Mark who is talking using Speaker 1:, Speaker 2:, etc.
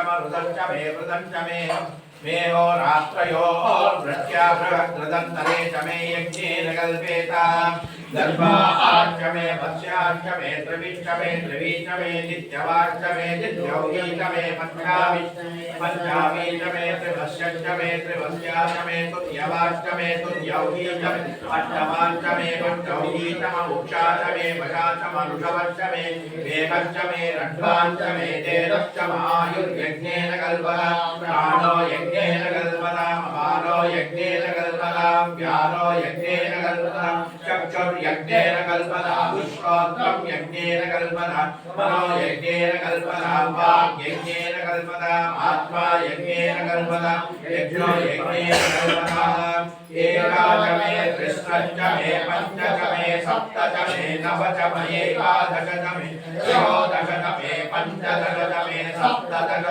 Speaker 1: मरुदच्च मे वृदञ्च मे होरात्रयोर्वृत्याभृतदन्तरे च मे यज्ञेन कल्पेताम् गर्भाच्च मे वस्याच्च मे त्रिविश्च मे त्रिवी च मे नित्यवाच्च मे नित्यौगी च मे पञ्चामी च मे त्रिवस्यच्च मे त्रिवस्याच्च मे तुल्यवाच्च मे तुल्यौगी च मे अष्टमाच्च मे पञ्चौगी च मुक्षा च मे वशा च मनुषवच्च मे वेगच्च मे रण्वाच्च मे तेजश्च मायुर्यज्ञेन कल्पताम् प्राणो यज्ञेन कल्पताम् अपानो यज्ञेन कल्पताम् व्यानो यज्ञेन कल्पताम् चक्षुर्यज्ञेन कल्पताम् विश्वात्मं यज्ञेन कल्पताम् मनो यज्ञेन कल्पताम् वाक् यज्ञेन कल्पताम् आत्मा यज्ञेन कल्पताम् यज्ञो यज्ञेन कल्पताम् एकादश मे त्रिस्रश्च मे पञ्चश मे सप्तश मे नवश मे एकादश मे त्रयोदश मे पञ्चदश मे सप्तदश